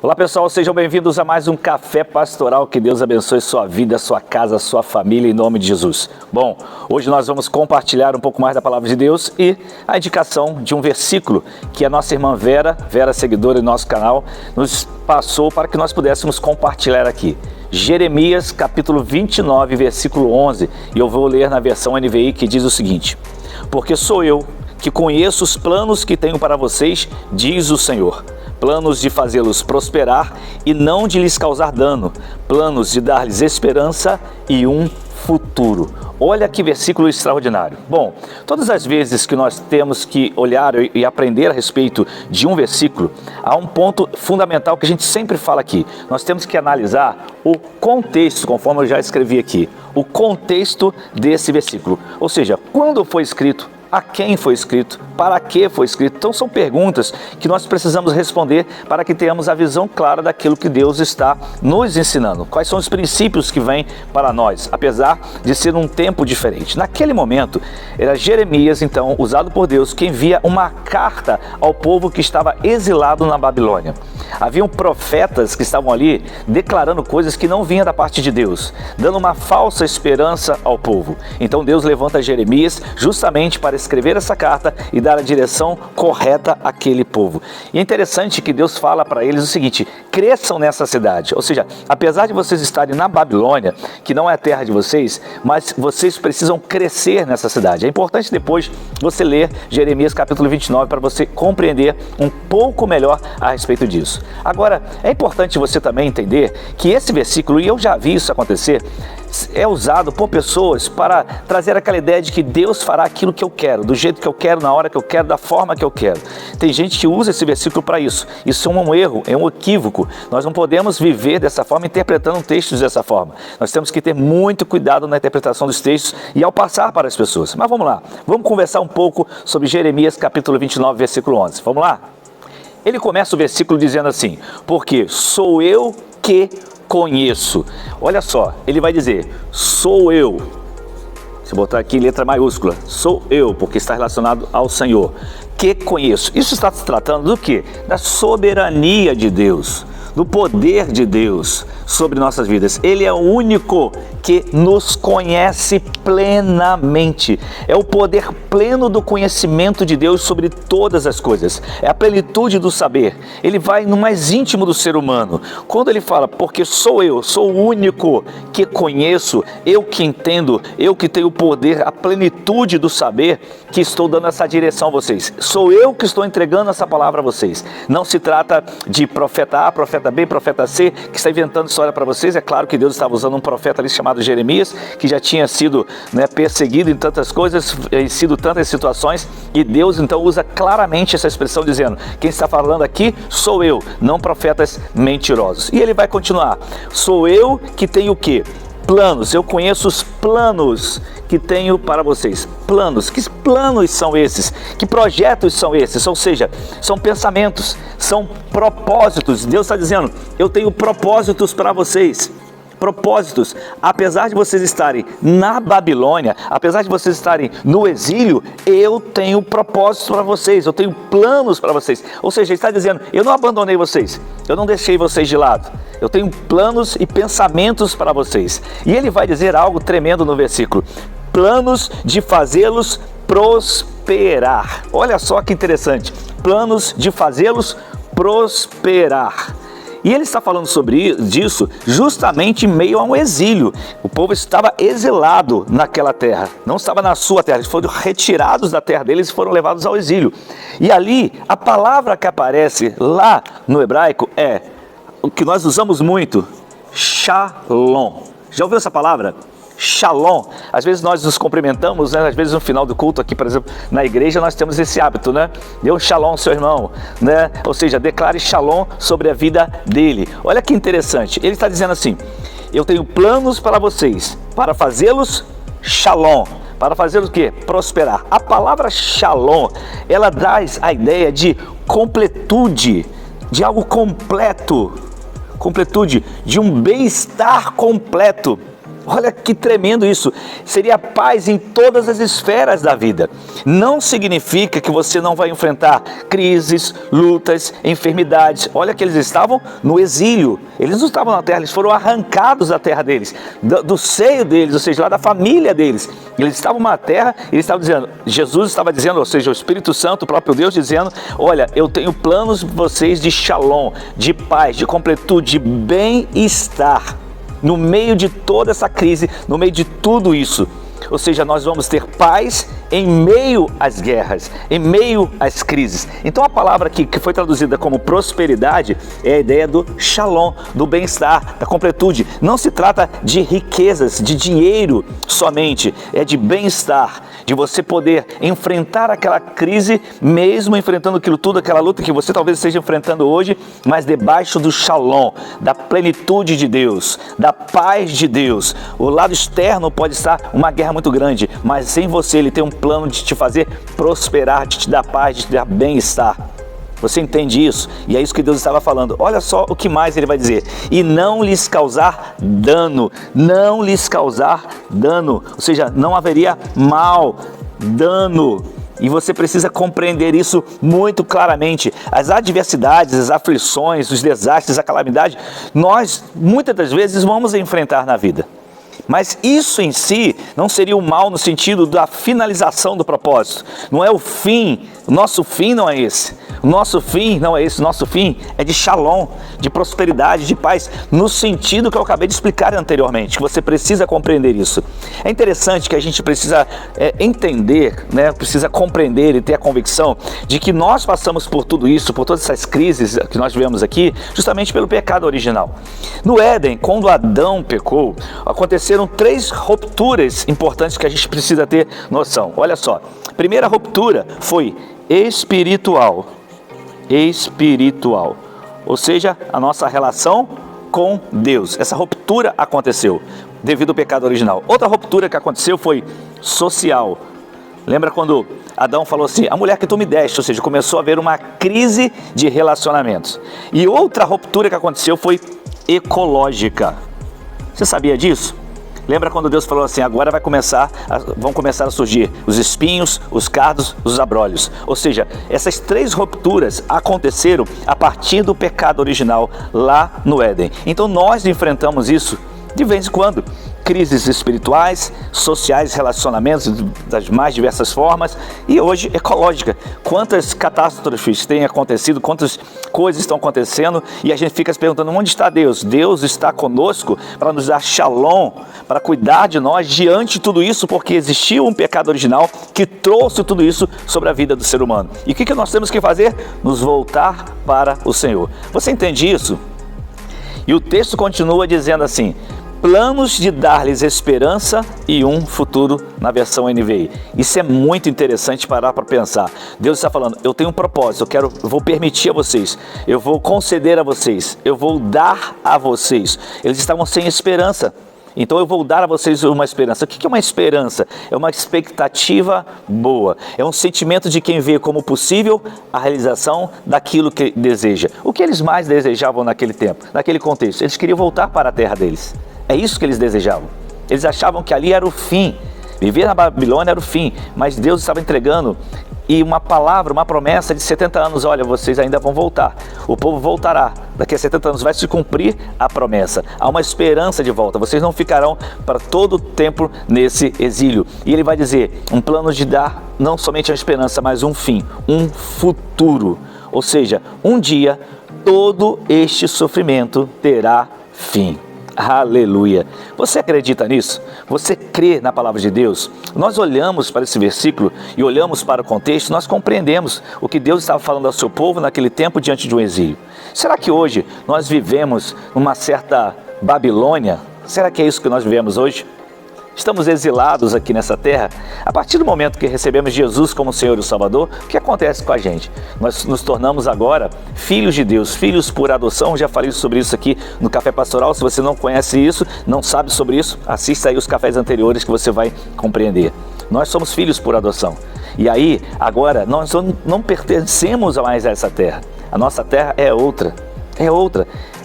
Olá pessoal, sejam bem-vindos a mais um Café Pastoral. Que Deus abençoe sua vida, sua casa, sua família, em nome de Jesus. Bom, hoje nós vamos compartilhar um pouco mais da Palavra de Deus e a indicação de um versículo que a nossa irmã Vera, seguidora do nosso canal, nos passou para que nós pudéssemos compartilhar aqui. Jeremias capítulo 29, versículo 11, e eu vou ler na versão NVI, que diz o seguinte: porque sou eu que conheço os planos que tenho para vocês, diz o Senhor. Planos de fazê-los prosperar e não de lhes causar dano. Planos de dar-lhes esperança e um futuro. Olha que versículo extraordinário. Bom, todas as vezes que nós temos que olhar e aprender a respeito de um versículo, há um ponto fundamental que a gente sempre fala aqui. Nós temos que analisar o contexto, conforme eu já escrevi aqui. O contexto desse versículo. Ou seja, quando foi escrito, a quem foi escrito, para que foi escrito. Então são perguntas que nós precisamos responder para que tenhamos a visão clara daquilo que Deus está nos ensinando. Quais são os princípios que vêm para nós, apesar de ser um tempo diferente. Naquele momento, era Jeremias, então, usado por Deus, que envia uma carta ao povo que estava exilado na Babilônia. Haviam profetas que estavam ali declarando coisas que não vinham da parte de Deus, dando uma falsa esperança ao povo. Então Deus levanta Jeremias justamente para escrever essa carta e dar a direção correta àquele povo. E é interessante que Deus fala para eles o seguinte: cresçam nessa cidade. Ou seja, apesar de vocês estarem na Babilônia, que não é a terra de vocês, mas vocês precisam crescer nessa cidade. É importante depois você ler Jeremias capítulo 29 para você compreender um pouco melhor a respeito disso. Agora, é importante você também entender que esse versículo, e eu já vi isso acontecer, é usado por pessoas para trazer aquela ideia de que Deus fará aquilo que eu quero, do jeito que eu quero, na hora que eu quero, da forma que eu quero. Tem gente que usa esse versículo para isso. Isso é um erro, é um equívoco. Nós não podemos viver dessa forma, interpretando textos dessa forma. Nós temos que ter muito cuidado na interpretação dos textos e ao passar para as pessoas. Mas vamos lá, vamos conversar um pouco sobre Jeremias capítulo 29, versículo 11. Vamos lá? Ele começa o versículo dizendo assim: porque sou eu que conheço. Olha só, ele vai dizer, sou eu. Se botar aqui em letra maiúscula, sou eu, porque está relacionado ao Senhor, que conheço. Isso está se tratando do quê? Da soberania de Deus, do poder de Deus sobre nossas vidas. Ele é o único que nos conhece plenamente. É o poder pleno do conhecimento de Deus sobre todas as coisas. É a plenitude do saber. Ele vai no mais íntimo do ser humano. Quando ele fala, porque sou eu, sou o único que conheço, eu que entendo, eu que tenho o poder, a plenitude do saber, que estou dando essa direção a vocês. Sou eu que estou entregando essa palavra a vocês. Não se trata de profeta A, profeta B, profeta C, que está inventando história para vocês. É claro que Deus estava usando um profeta ali chamado Jeremias, que já tinha sido perseguido em tantas coisas, em sido tantas situações, e Deus então usa claramente essa expressão dizendo, quem está falando aqui sou eu, não profetas mentirosos. E ele vai continuar, sou eu que tenho o quê? Planos, eu conheço os planos que tenho para vocês. Planos, que planos são esses? Que projetos são esses? Ou seja, são pensamentos, são propósitos. Deus está dizendo, eu tenho propósitos para vocês. Propósitos, apesar de vocês estarem na Babilônia, apesar de vocês estarem no exílio, eu tenho propósitos para vocês, eu tenho planos para vocês. Ou seja, ele está dizendo, eu não abandonei vocês, eu não deixei vocês de lado, eu tenho planos e pensamentos para vocês. E ele vai dizer algo tremendo no versículo, planos de fazê-los prosperar. Olha só que interessante, planos de fazê-los prosperar. E ele está falando sobre disso justamente em meio a um exílio. O povo estava exilado naquela terra, não estava na sua terra, eles foram retirados da terra deles e foram levados ao exílio. E ali, a palavra que aparece lá no hebraico é, o que nós usamos muito, shalom. Já ouviu essa palavra? Shalom. Às vezes nós nos cumprimentamos, né? Às vezes no final do culto aqui, por exemplo, na igreja nós temos esse hábito, né? Dê um shalom ao seu irmão, né? Ou seja, declare shalom sobre a vida dele. Olha que interessante, ele está dizendo assim, eu tenho planos para vocês, para fazê-los shalom. Para fazer o quê? Prosperar. A palavra shalom, ela traz a ideia de completude, de algo completo, completude, de um bem-estar completo. Olha que tremendo isso. Seria paz em todas as esferas da vida. Não significa que você não vai enfrentar crises, lutas, enfermidades. Olha que eles estavam no exílio. Eles não estavam na terra, eles foram arrancados da terra deles, do seio deles, ou seja, lá da família deles. Eles estavam na terra, eles estavam dizendo, Jesus estava dizendo, ou seja, o Espírito Santo, o próprio Deus dizendo, olha, eu tenho planos para vocês de shalom, de paz, de completude, de bem-estar. No meio de toda essa crise, no meio de tudo isso, ou seja, nós vamos ter paz em meio às guerras, em meio às crises. Então a palavra aqui que foi traduzida como prosperidade é a ideia do shalom, do bem-estar, da completude. Não se trata de riquezas, de dinheiro somente, é de bem-estar, de você poder enfrentar aquela crise, mesmo enfrentando aquilo tudo, aquela luta que você talvez esteja enfrentando hoje, mas debaixo do shalom, da plenitude de Deus, da paz de Deus. O lado externo pode estar uma guerra muito grande, mas sem você Ele tem um plano de te fazer prosperar, de te dar paz, de te dar bem-estar. Você entende isso? E é isso que Deus estava falando. Olha só o que mais Ele vai dizer. E não lhes causar dano. Não lhes causar dano. Ou seja, não haveria mal, dano. E você precisa compreender isso muito claramente. As adversidades, as aflições, os desastres, a calamidade, nós muitas das vezes vamos enfrentar na vida. Mas isso em si não seria o mal no sentido da finalização do propósito. Não é o fim, o nosso fim não é esse. O nosso fim não é esse, o nosso fim é de shalom, de prosperidade, de paz, no sentido que eu acabei de explicar anteriormente, que você precisa compreender isso. É interessante que a gente precisa entender, né, precisa compreender e ter a convicção de que nós passamos por tudo isso, por todas essas crises que nós vivemos aqui, justamente pelo pecado original. No Éden, quando Adão pecou, aconteceram 3 rupturas importantes que a gente precisa ter noção. Olha só, a primeira ruptura foi espiritual, ou seja, a nossa relação com Deus. Essa ruptura aconteceu devido ao pecado original. Outra ruptura que aconteceu foi social. Lembra quando Adão falou assim, a mulher que tu me deste, ou seja, começou a haver uma crise de relacionamentos. E outra ruptura que aconteceu foi ecológica. Você sabia disso? Lembra quando Deus falou assim, agora vão começar a surgir os espinhos, os cardos, os abrolhos. Ou seja, essas 3 rupturas aconteceram a partir do pecado original lá no Éden. Então nós enfrentamos isso de vez em quando. Crises espirituais, sociais, relacionamentos das mais diversas formas e hoje ecológica. Quantas catástrofes têm acontecido, quantas coisas estão acontecendo e a gente fica se perguntando, onde está Deus? Deus está conosco para nos dar shalom, para cuidar de nós diante de tudo isso, porque existiu um pecado original que trouxe tudo isso sobre a vida do ser humano. E o que nós temos que fazer? Nos voltar para o Senhor. Você entende isso? E o texto continua dizendo assim, planos de dar-lhes esperança e um futuro, na versão NVI. Isso é muito interessante parar para pensar. Deus está falando, eu tenho um propósito, eu vou permitir a vocês, eu vou conceder a vocês, eu vou dar a vocês. Eles estavam sem esperança. Então eu vou dar a vocês uma esperança. O que é uma esperança? É uma expectativa boa. É um sentimento de quem vê como possível a realização daquilo que deseja. O que eles mais desejavam naquele tempo, naquele contexto? Eles queriam voltar para a terra deles. É isso que eles desejavam. Eles achavam que ali era o fim. Viver na Babilônia era o fim. Mas Deus estava entregando e uma palavra, uma promessa de 70 anos. Olha, vocês ainda vão voltar. O povo voltará. Daqui a 70 anos vai se cumprir a promessa. Há uma esperança de volta. Vocês não ficarão para todo o tempo nesse exílio. E ele vai dizer, um plano de dar não somente a esperança, mas um fim, um futuro. Ou seja, um dia todo este sofrimento terá fim. Aleluia! Você acredita nisso? Você crê na palavra de Deus? Nós olhamos para esse versículo e olhamos para o contexto, nós compreendemos o que Deus estava falando ao seu povo naquele tempo diante de um exílio. Será que hoje nós vivemos numa certa Babilônia? Será que é isso que nós vivemos hoje? Estamos exilados aqui nessa terra. A partir do momento que recebemos Jesus como Senhor e Salvador, o que acontece com a gente? Nós nos tornamos agora filhos de Deus, filhos por adoção. Já falei sobre isso aqui no Café Pastoral. Se você não conhece isso, não sabe sobre isso, assista aí os cafés anteriores que você vai compreender. Nós somos filhos por adoção. E aí, agora, nós não pertencemos mais a essa terra. A nossa terra é outra,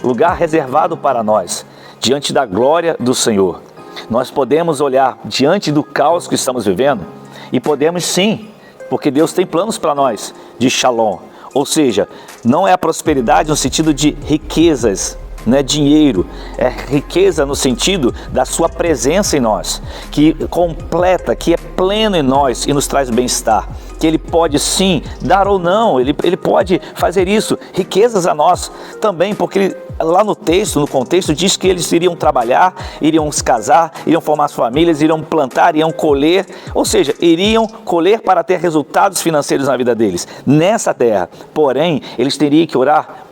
lugar reservado para nós, diante da glória do Senhor. Nós podemos olhar diante do caos que estamos vivendo e podemos sim, porque Deus tem planos para nós de shalom. Ou seja, não é a prosperidade no sentido de riquezas, não é dinheiro, é riqueza no sentido da sua presença em nós, que completa, que é pleno em nós e nos traz bem-estar, que Ele pode sim dar ou não, Ele pode fazer isso, riquezas a nós também, porque lá no texto, no contexto, diz que eles iriam trabalhar, iriam se casar, iriam formar suas famílias, iriam plantar, iriam colher, ou seja, iriam colher para ter resultados financeiros na vida deles, nessa terra. Porém, eles teriam que olhar,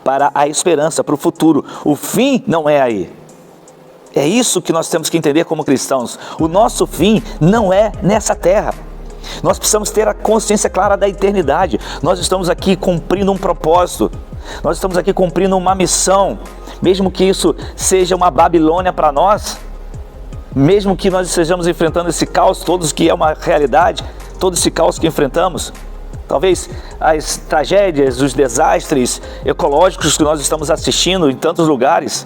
para a esperança, para o futuro. O fim não é aí. É isso que nós temos que entender como cristãos. O nosso fim não é nessa terra. Nós precisamos ter a consciência clara da eternidade. Nós estamos aqui cumprindo um propósito. Nós estamos aqui cumprindo uma missão. Mesmo que isso seja uma Babilônia para nós, mesmo que nós estejamos enfrentando esse caos todos, que é uma realidade, todo esse caos que enfrentamos, talvez as tragédias, os desastres ecológicos que nós estamos assistindo em tantos lugares,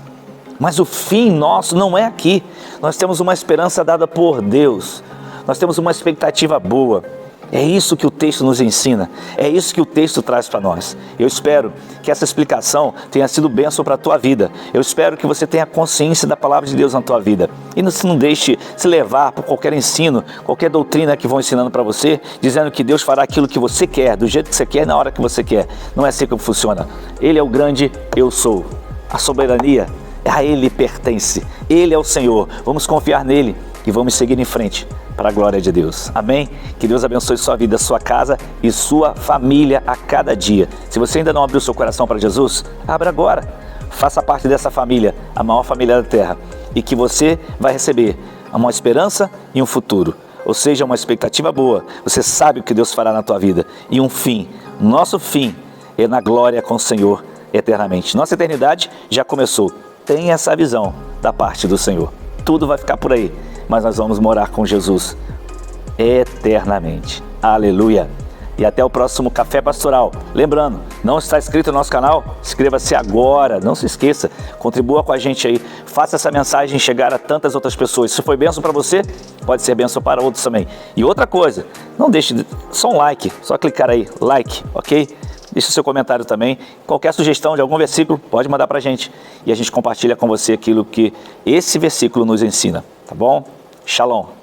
mas o fim nosso não é aqui. Nós temos uma esperança dada por Deus. Nós temos uma expectativa boa. É isso que o texto nos ensina. É isso que o texto traz para nós. Eu espero que essa explicação tenha sido bênção para a tua vida. Eu espero que você tenha consciência da palavra de Deus na tua vida. E não deixe se levar por qualquer ensino, qualquer doutrina que vão ensinando para você, dizendo que Deus fará aquilo que você quer, do jeito que você quer, na hora que você quer. Não é assim que funciona. Ele é o grande eu sou. A soberania a Ele pertence. Ele é o Senhor. Vamos confiar nele e vamos seguir em frente para a glória de Deus. Amém? Que Deus abençoe sua vida, sua casa e sua família a cada dia. Se você ainda não abriu seu coração para Jesus, abra agora. Faça parte dessa família, a maior família da terra. E que você vai receber uma esperança e um futuro. Ou seja, uma expectativa boa. Você sabe o que Deus fará na tua vida. E um fim. Nosso fim é na glória com o Senhor eternamente. Nossa eternidade já começou. Tenha essa visão da parte do Senhor. Tudo vai ficar por aí, mas nós vamos morar com Jesus eternamente. Aleluia! E até o próximo Café Pastoral. Lembrando, não está inscrito no nosso canal? Inscreva-se agora, não se esqueça. Contribua com a gente aí. Faça essa mensagem chegar a tantas outras pessoas. Se foi bênção para você, pode ser bênção para outros também. E outra coisa, não deixe só um like, só clicar aí, like, ok? Deixe seu comentário também. Qualquer sugestão de algum versículo, pode mandar para a gente. E a gente compartilha com você aquilo que esse versículo nos ensina. Tá bom? Shalom.